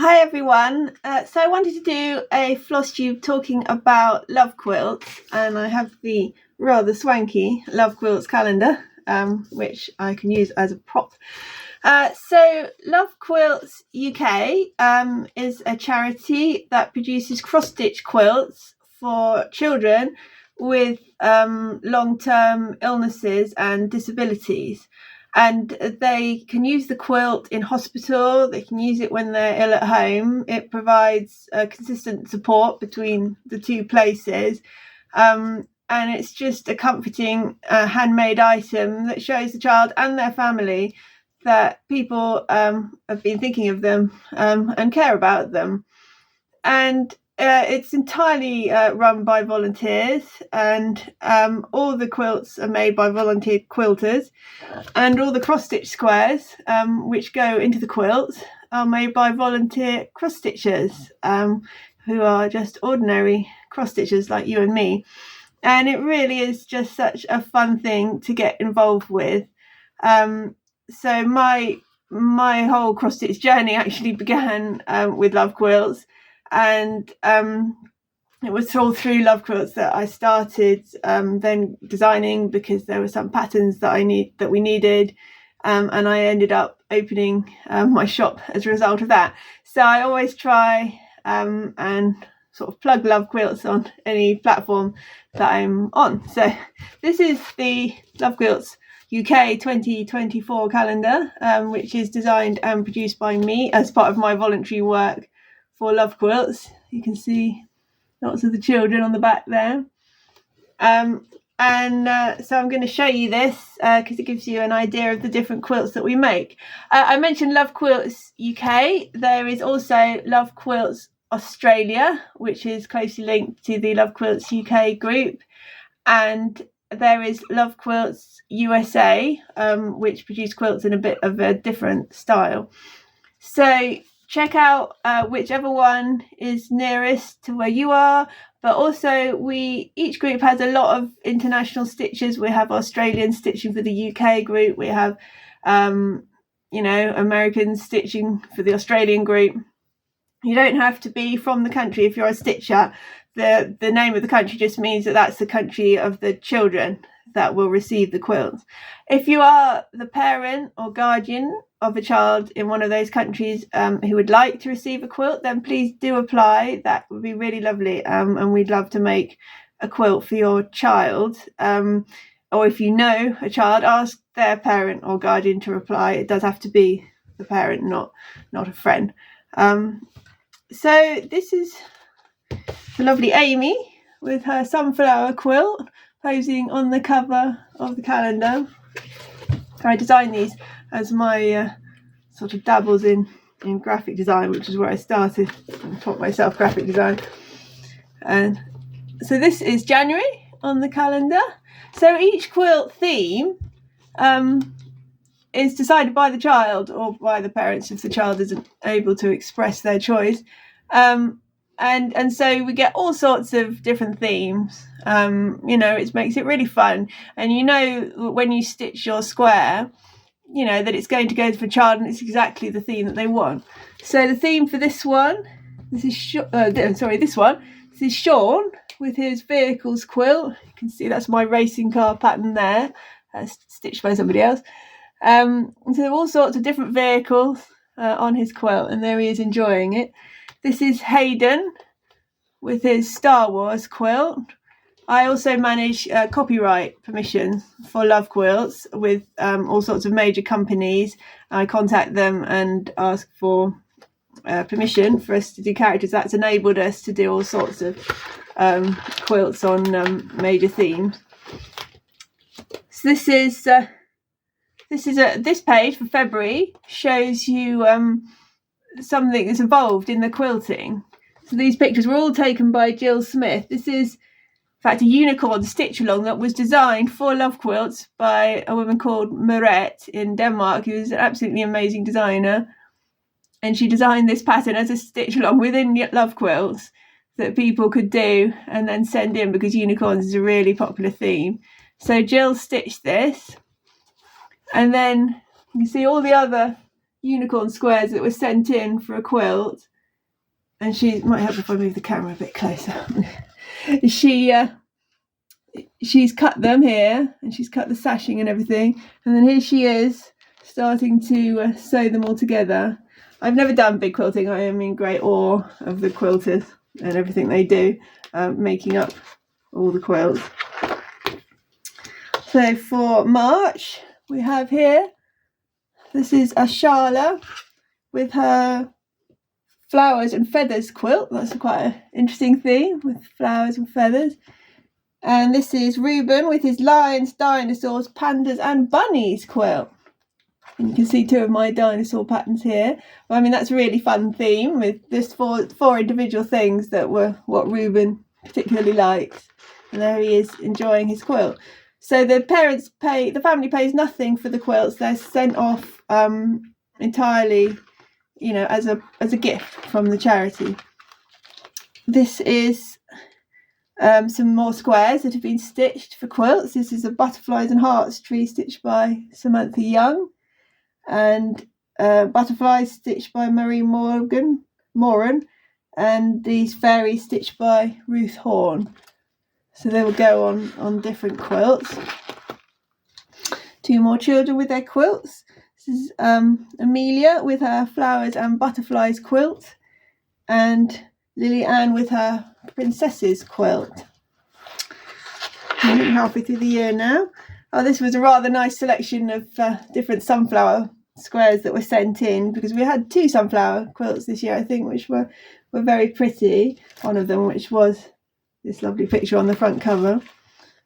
Hi everyone. So I wanted to do a Flosstube talking about love quilts, and I have the rather swanky love quilts calendar, which I can use as a prop. So Love Quilts UK is a charity that produces cross-stitch quilts for children with long-term illnesses and disabilities. And they can use the quilt in hospital, they can use it when they're ill at home. It provides consistent support between the two places. And it's just a comforting handmade item that shows the child and their family that people have been thinking of them and care about them. And it's entirely run by volunteers, and all the quilts are made by volunteer quilters, and all the cross-stitch squares which go into the quilts are made by volunteer cross-stitchers who are just ordinary cross-stitchers like you and me. And it really is just such a fun thing to get involved with. So my whole cross-stitch journey actually began with Love Quilts. And it was all through Love Quilts that I started then designing, because there were some patterns that we needed, and I ended up opening my shop as a result of that. So I always try and sort of plug Love Quilts on any platform that I'm on. So this is the Love Quilts UK 2024 calendar, which is designed and produced by me as part of my voluntary work for Love Quilts. You can see lots of the children on the back there. So I'm going to show you this because it gives you an idea of the different quilts that we make. I mentioned Love Quilts UK. There is also Love Quilts Australia, which is closely linked to the Love Quilts UK group. And there is Love Quilts USA, which produce quilts in a bit of a different style. So check out whichever one is nearest to where you are. But also each group has a lot of international stitches. We have Australian stitching for the UK group. We have American stitching for the Australian group. You don't have to be from the country if you're a stitcher. The name of the country just means that that's the country of the children that will receive the quilts. If you are the parent or guardian of a child in one of those countries who would like to receive a quilt, then please do apply. That would be really lovely, and we'd love to make a quilt for your child. Or if you know a child, ask their parent or guardian to reply. It does have to be the parent, not a friend. So this is the lovely Amy with her sunflower quilt posing on the cover of the calendar. I designed these as my sort of dabbles in graphic design, which is where I started and taught myself graphic design. And so this is January on the calendar. So each quilt theme is decided by the child or by the parents if the child isn't able to express their choice. And so we get all sorts of different themes. It makes it really fun. And when you stitch your square, that it's going to go for a child and it's exactly the theme that they want. So the theme for this one, this is Sean with his vehicles quilt. You can see that's my racing car pattern there, stitched by somebody else. And so there are all sorts of different vehicles on his quilt, and there he is enjoying it. This is Hayden with his Star Wars quilt. I also manage copyright permissions for Love Quilts with all sorts of major companies. I contact them and ask for permission for us to do characters. That's enabled us to do all sorts of quilts on major themes. So this page for February shows you something that's evolved in the quilting. So these pictures were all taken by Jill Smith. This is, in fact, a unicorn stitch along that was designed for Love Quilts by a woman called Marette in Denmark, who's an absolutely amazing designer. And she designed this pattern as a stitch along within Love Quilts that people could do and then send in, because unicorns is a really popular theme. So Jill stitched this, and then you can see all the other unicorn squares that were sent in for a quilt and she might help if I move the camera a bit closer. She's cut them here, and she's cut the sashing and everything, and then here she is starting to sew them all together. I've never done big quilting. I am in great awe of the quilters and everything they do, making up all the quilts. So for March, we have here, this is a Sharla with her flowers and feathers quilt. That's quite an interesting theme, with flowers and feathers. And this is Reuben with his lions, dinosaurs, pandas and bunnies quilt. And you can see two of my dinosaur patterns here. Well, I mean, that's a really fun theme with just four individual things that were what Reuben particularly likes. And there he is enjoying his quilt. So the family pays nothing for the quilts. They're sent off entirely, as a gift from the charity. This is some more squares that have been stitched for quilts. This is a butterflies and hearts tree stitched by Samantha Young, and butterflies stitched by Marie Moran, and these fairies stitched by Ruth Horn. So they will go on different quilts. Two more children with their quilts. This is Amelia with her flowers and butterflies quilt, and Lily Ann with her princesses quilt. Halfway through the year now. Oh, this was a rather nice selection of different sunflower squares that were sent in, because we had 2 sunflower quilts this year, I think, which were very pretty. One of them, which was this lovely picture on the front cover.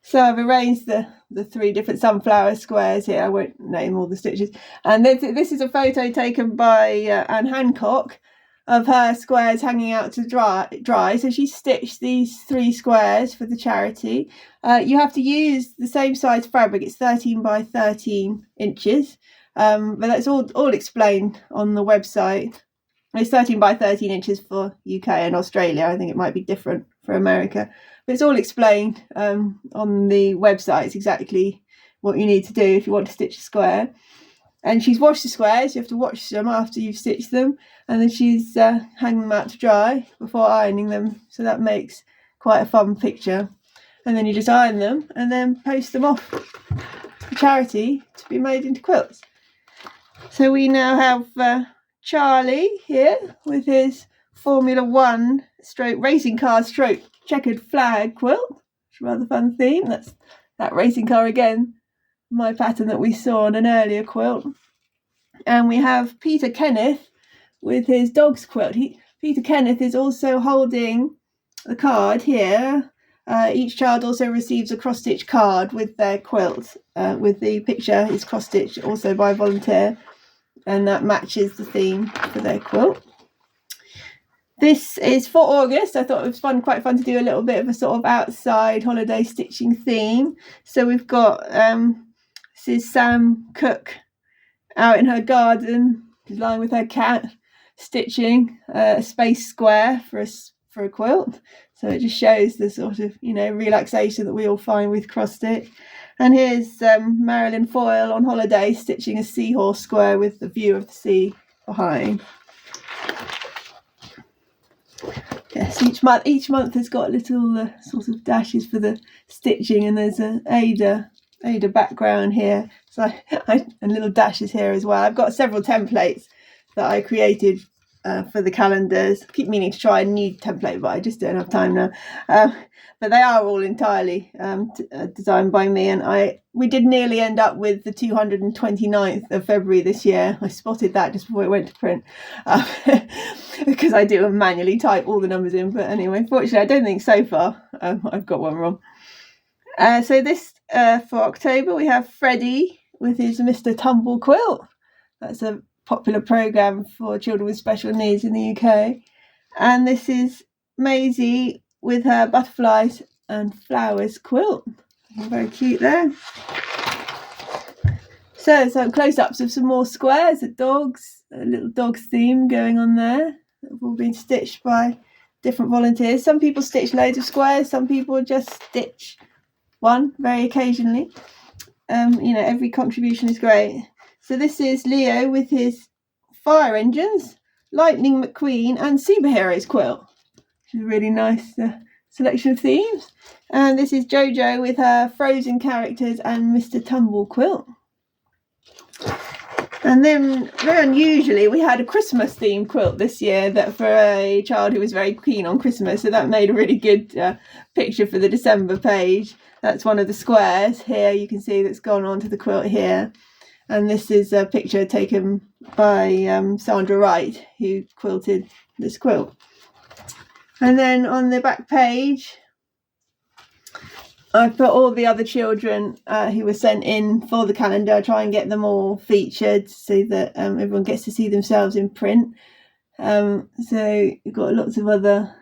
So I've arranged the 3 different sunflower squares here. I won't name all the stitches. And this is a photo taken by Anne Hancock of her squares hanging out to dry. So she stitched these 3 squares for the charity. You have to use the same size fabric. It's 13 by 13 inches. But that's all explained on the website. It's 13 by 13 inches for UK and Australia. I think it might be different for America. But it's all explained on the website. It's exactly what you need to do if you want to stitch a square. And she's washed the squares. You have to wash them after you've stitched them. And then she's hanging them out to dry before ironing them. So that makes quite a fun picture. And then you just iron them and then post them off for charity to be made into quilts. So we now have Charlie here with his Formula 1 / racing car / checkered flag quilt. It's a rather fun theme. That's that racing car again, my pattern that we saw on an earlier quilt. And we have Peter Kenneth with his dog's quilt. Peter Kenneth is also holding the card here. Each child also receives a cross-stitch card with their quilt, with the picture is cross-stitched also by a volunteer, and that matches the theme for their quilt. This is for August. I thought it was quite fun to do a little bit of a sort of outside holiday stitching theme. So we've got this is Sam Cook out in her garden, lying with her cat, stitching a space square for a quilt. So it just shows the sort of relaxation that we all find with cross stitch. And here's Marilyn Foyle on holiday stitching a seahorse square with the view of the sea behind. Yes, each month has got little sort of dashes for the stitching, and there's an Ada background here, so and little dashes here as well. I've got several templates that I created for the calendars. I keep meaning to try a new template, but I just don't have time now. But they are all entirely designed by me, and we did nearly end up with the 229th of February this year. I spotted that just before it went to print, because I do manually type all the numbers in. But anyway, fortunately, I don't think so far I've got one wrong. So this for October, we have Freddie with his Mr. Tumble quilt. That's a popular programme for children with special needs in the UK. And this is Maisie with her butterflies and flowers quilt. Very cute there. So some close-ups of some more squares, a little dog's theme going on there. They've all been stitched by different volunteers. Some people stitch loads of squares, some people just stitch one very occasionally. Every contribution is great. So this is Leo with his fire engines. Lightning McQueen and Superheroes quilt, which is a really nice selection of themes. And this is Jojo with her Frozen characters and Mr. Tumble quilt. And then, very unusually, we had a Christmas themed quilt this year that for a child who was very keen on Christmas, so that made a really good picture for the December page. That's one of the squares here, you can see that's gone onto the quilt here. And this is a picture taken by Sandra Wright, who quilted this quilt. And then on the back page, I put all the other children who were sent in for the calendar, try and get them all featured so that everyone gets to see themselves in print. So you've got lots of other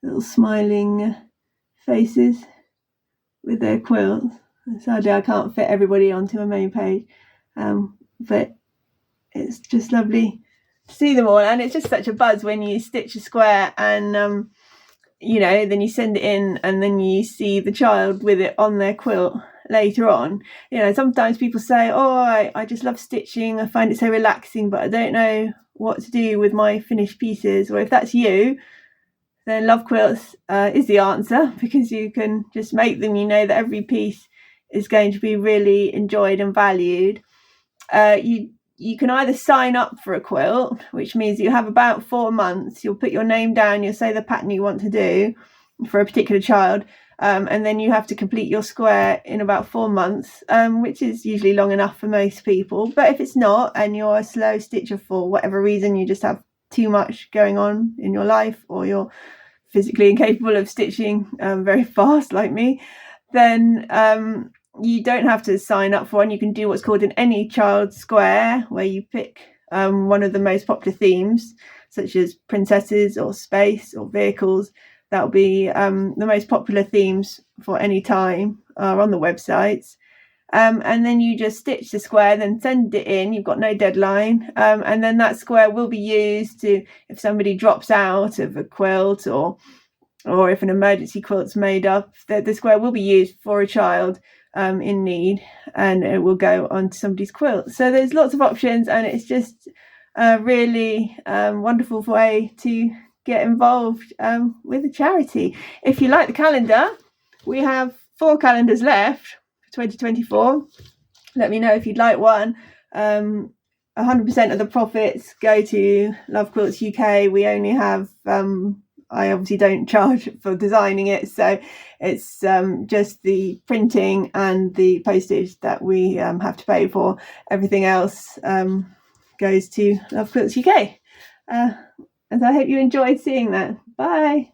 little smiling faces with their quilts. Sadly, I can't fit everybody onto a main page, but it's just lovely to see them all. And it's just such a buzz when you stitch a square and you know, then you send it in and then you see the child with it on their quilt later on. You know, sometimes people say, oh, I just love stitching, I find it so relaxing, but I don't know what to do with my finished pieces. Or if that's you, then Love Quilts is the answer, because you can just make them, you know that every piece is going to be really enjoyed and valued. You can either sign up for a quilt, which means you have about 4 months. You'll put your name down, you'll say the pattern you want to do for a particular child, and then you have to complete your square in about 4 months, which is usually long enough for most people. But if it's not, and you're a slow stitcher for whatever reason, you just have too much going on in your life, or you're physically incapable of stitching very fast like me, then you don't have to sign up for one. You can do what's called an Any Child Square, where you pick one of the most popular themes, such as princesses or space or vehicles. That'll be the most popular themes for any time are on the websites. And then you just stitch the square, then send it in. You've got no deadline. And then that square will be used to, if somebody drops out of a quilt, or if an emergency quilt's made up, the square will be used for a child in need, and it will go onto somebody's quilt. So there's lots of options, and it's just a really wonderful way to get involved with a charity. If you like the calendar, we have 4 calendars left for 2024. Let me know if you'd like one. 100% of the profits go to Love Quilts UK. We only have I obviously don't charge for designing it, so it's just the printing and the postage that we have to pay for. Everything else goes to Love Quilts UK. And I hope you enjoyed seeing that. Bye.